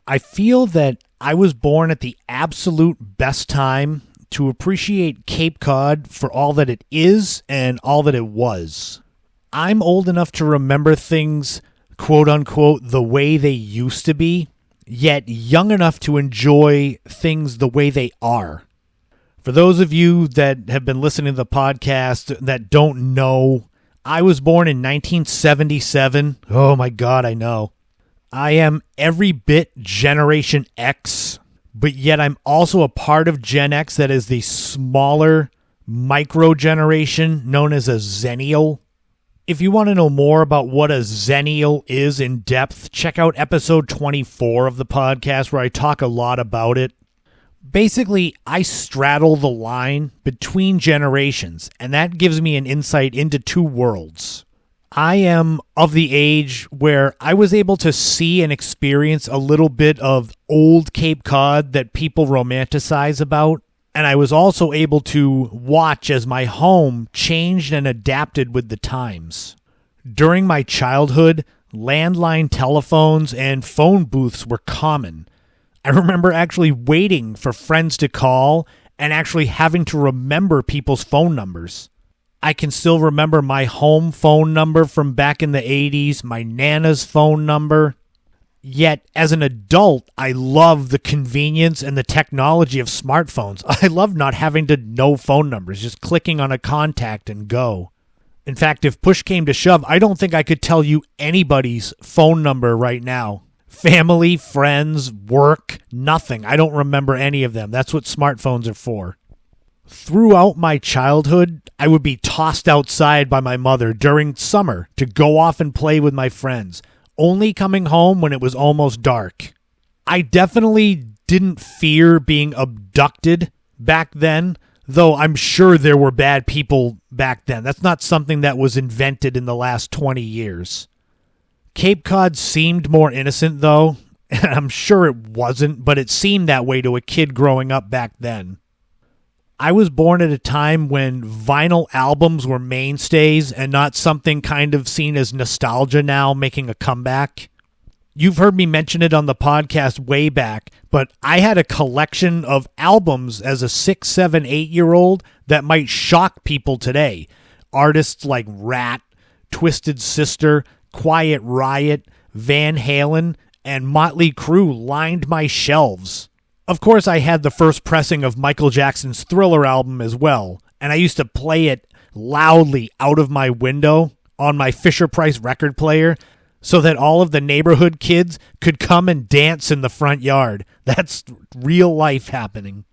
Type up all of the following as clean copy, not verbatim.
I feel that I was born at the absolute best time to appreciate Cape Cod for all that it is and all that it was. I'm old enough to remember things, quote unquote, the way they used to be, yet young enough to enjoy things the way they are. For those of you that have been listening to the podcast that don't know, I was born in 1977. Oh my God, I know. I am every bit Generation X, but yet I'm also a part of Gen X that is the smaller micro generation known as a Zennial. If you want to know more about what a Zennial is in depth, check out episode 24 of the podcast where I talk a lot about it. Basically, I straddle the line between generations, and that gives me an insight into two worlds. I am of the age where I was able to see and experience a little bit of old Cape Cod that people romanticize about, and I was also able to watch as my home changed and adapted with the times. During my childhood, landline telephones and phone booths were common. I remember actually waiting for friends to call and actually having to remember people's phone numbers. I can still remember my home phone number from back in the 80s, my Nana's phone number. Yet, as an adult, I love the convenience and the technology of smartphones. I love not having to know phone numbers, just clicking on a contact and go. In fact, if push came to shove, I don't think I could tell you anybody's phone number right now. Family, friends, work, nothing. I don't remember any of them. That's what smartphones are for. Throughout my childhood, I would be tossed outside by my mother during summer to go off and play with my friends, only coming home when it was almost dark. I definitely didn't fear being abducted back then, though I'm sure there were bad people back then. That's not something that was invented in the last 20 years. Cape Cod seemed more innocent, though, and I'm sure it wasn't, but it seemed that way to a kid growing up back then. I was born at a time when vinyl albums were mainstays and not something kind of seen as nostalgia now making a comeback. You've heard me mention it on the podcast way back, but I had a collection of albums as a 6, 7, 8-year-old that might shock people today. Artists like Rat, Twisted Sister, Quiet Riot, Van Halen, and Motley Crue lined my shelves. Of course, I had the first pressing of Michael Jackson's Thriller album as well, and I used to play it loudly out of my window on my Fisher-Price record player so that all of the neighborhood kids could come and dance in the front yard. That's real life happening.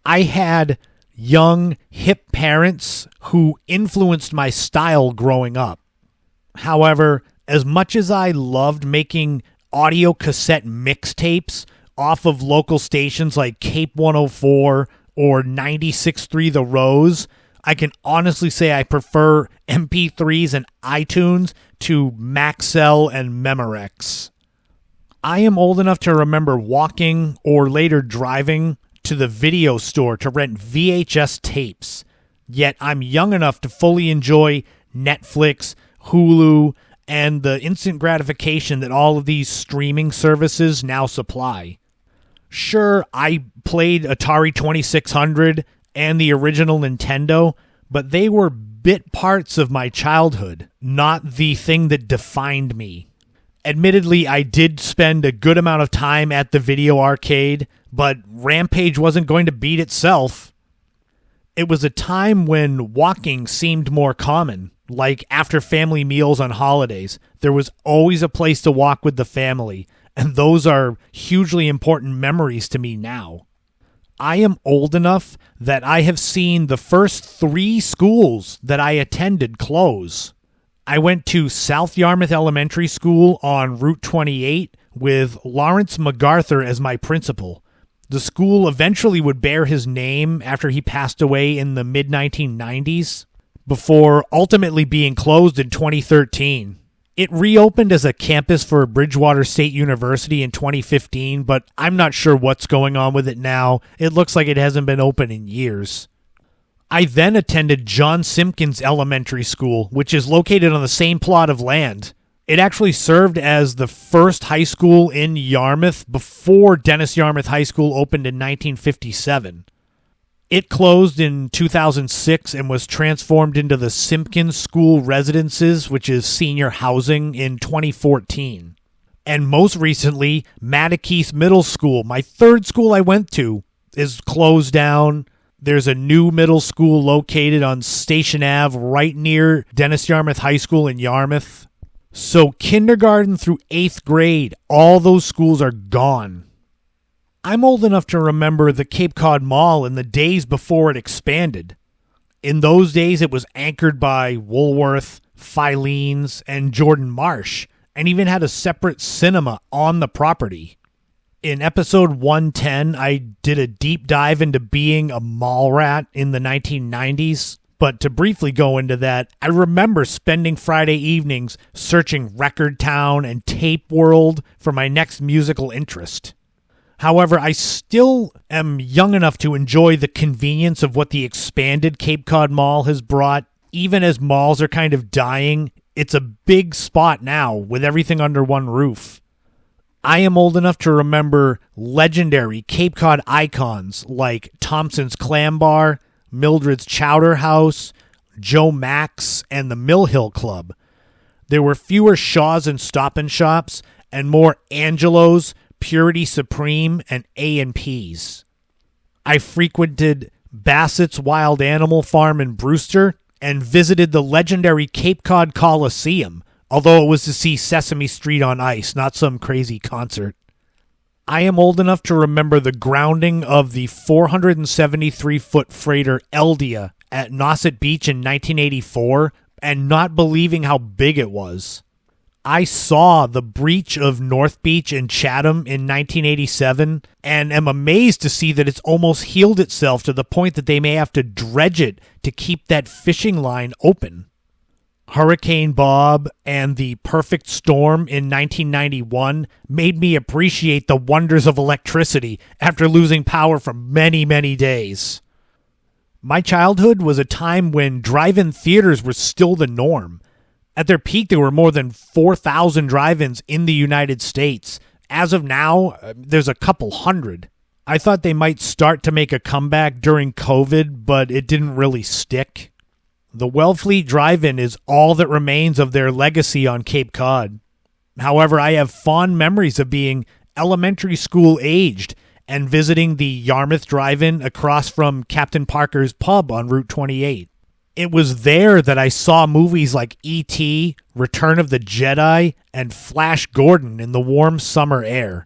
I had young, hip parents who influenced my style growing up. However, as much as I loved making audio cassette mixtapes off of local stations like Cape 104 or 96.3 The Rose, I can honestly say I prefer MP3s and iTunes to Maxell and Memorex. I am old enough to remember walking or later driving to the video store to rent VHS tapes, yet I'm young enough to fully enjoy Netflix, Hulu, and the instant gratification that all of these streaming services now supply. Sure, I played Atari 2600 and the original Nintendo, but they were bit parts of my childhood, not the thing that defined me. Admittedly, I did spend a good amount of time at the video arcade, but Rampage wasn't going to beat itself. It was a time when walking seemed more common. Like after family meals on holidays, there was always a place to walk with the family, and those are hugely important memories to me now. I am old enough that I have seen the first 3 schools that I attended close. I went to South Yarmouth Elementary School on Route 28 with Lawrence MacArthur as my principal. The school eventually would bear his name after he passed away in the mid-1990s. Before ultimately being closed in 2013. It reopened as a campus for Bridgewater State University in 2015, but I'm not sure what's going on with it now. It looks like it hasn't been open in years. I then attended John Simpkins Elementary School, which is located on the same plot of land. It actually served as the first high school in Yarmouth before Dennis Yarmouth High School opened in 1957. It closed in 2006 and was transformed into the Simpkins School Residences, which is senior housing, in 2014. And most recently, Mattokeith Middle School, my third school I went to, is closed down. There's a new middle school located on Station Ave right near Dennis Yarmouth High School in Yarmouth. So kindergarten through 8th grade, all those schools are gone. I'm old enough to remember the Cape Cod Mall in the days before it expanded. In those days, it was anchored by Woolworth, Filene's, and Jordan Marsh, and even had a separate cinema on the property. In episode 110, I did a deep dive into being a mall rat in the 1990s. But to briefly go into that, I remember spending Friday evenings searching Record Town and Tape World for my next musical interest. However, I still am young enough to enjoy the convenience of what the expanded Cape Cod Mall has brought. Even as malls are kind of dying, it's a big spot now with everything under one roof. I am old enough to remember legendary Cape Cod icons like Thompson's Clam Bar, Mildred's Chowder House, Joe Mack's, and the Mill Hill Club. There were fewer Shaw's and Stop and Shops, and more Angelo's, Purity Supreme, and A&P's. I frequented Bassett's Wild Animal Farm in Brewster and visited the legendary Cape Cod Coliseum, although it was to see Sesame Street on ice, not some crazy concert. I am old enough to remember the grounding of the 473-foot freighter Eldia at Nauset Beach in 1984 and not believing how big it was. I saw the breach of North Beach in Chatham in 1987 and am amazed to see that it's almost healed itself to the point that they may have to dredge it to keep that fishing line open. Hurricane Bob and the perfect storm in 1991 made me appreciate the wonders of electricity after losing power for many, many days. My childhood was a time when drive-in theaters were still the norm. At their peak, there were more than 4,000 drive-ins in the United States. As of now, there's a couple hundred. I thought they might start to make a comeback during COVID, but it didn't really stick. The Wellfleet Drive-In is all that remains of their legacy on Cape Cod. However, I have fond memories of being elementary school aged and visiting the Yarmouth Drive-In across from Captain Parker's pub on Route 28. It was there that I saw movies like E.T., Return of the Jedi, and Flash Gordon in the warm summer air.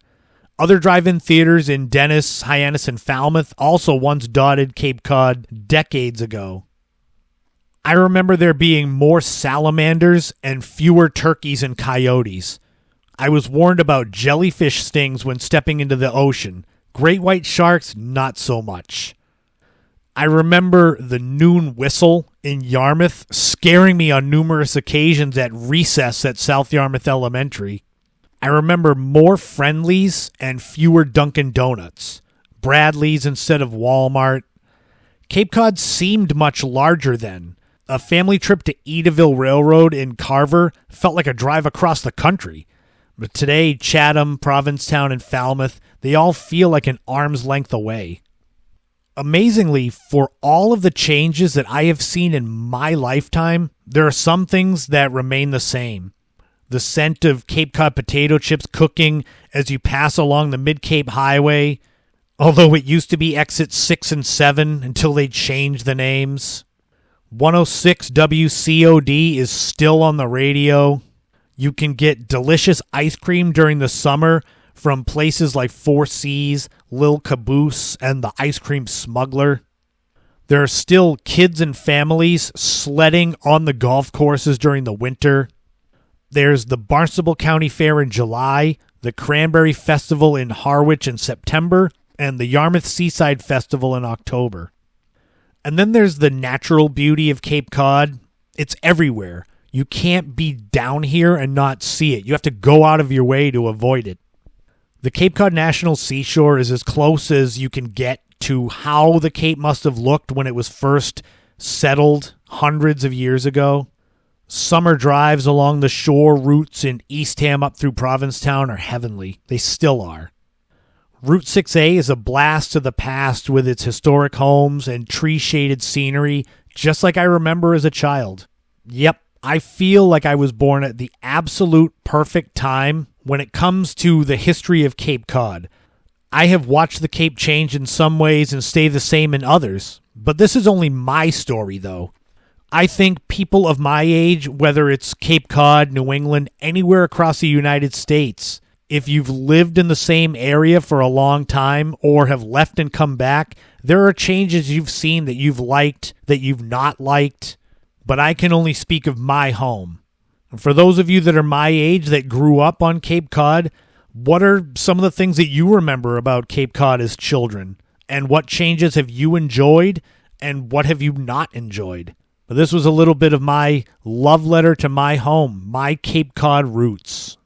Other drive-in theaters in Dennis, Hyannis, and Falmouth also once dotted Cape Cod decades ago. I remember there being more salamanders and fewer turkeys and coyotes. I was warned about jellyfish stings when stepping into the ocean. Great white sharks, not so much. I remember the noon whistle in Yarmouth scaring me on numerous occasions at recess at South Yarmouth Elementary. I remember more Friendlies and fewer Dunkin' Donuts. Bradley's instead of Walmart. Cape Cod seemed much larger then. A family trip to Edaville Railroad in Carver felt like a drive across the country. But today, Chatham, Provincetown, and Falmouth, they all feel like an arm's length away. Amazingly, for all of the changes that I have seen in my lifetime, there are some things that remain the same. The scent of Cape Cod potato chips cooking as you pass along the Mid-Cape Highway, although it used to be exit 6 and 7 until they changed the names. 106 WCOD is still on the radio. You can get delicious ice cream during the summer from places like Four Seas, Lil Caboose, and the Ice Cream Smuggler. There are still kids and families sledding on the golf courses during the winter. There's the Barnstable County Fair in July, the Cranberry Festival in Harwich in September, and the Yarmouth Seaside Festival in October. And then there's the natural beauty of Cape Cod. It's everywhere. You can't be down here and not see it. You have to go out of your way to avoid it. The Cape Cod National Seashore is as close as you can get to how the Cape must have looked when it was first settled hundreds of years ago. Summer drives along the shore routes in Eastham up through Provincetown are heavenly. They still are. Route 6A is a blast to the past with its historic homes and tree-shaded scenery, just like I remember as a child. Yep, I feel like I was born at the absolute perfect time when it comes to the history of Cape Cod. I have watched the Cape change in some ways and stay the same in others, but this is only my story, though. I think people of my age, whether it's Cape Cod, New England, anywhere across the United States, if you've lived in the same area for a long time or have left and come back, there are changes you've seen that you've liked, that you've not liked, but I can only speak of my home. And for those of you that are my age that grew up on Cape Cod, what are some of the things that you remember about Cape Cod as children? And what changes have you enjoyed and what have you not enjoyed? This was a little bit of my love letter to my home, my Cape Cod roots.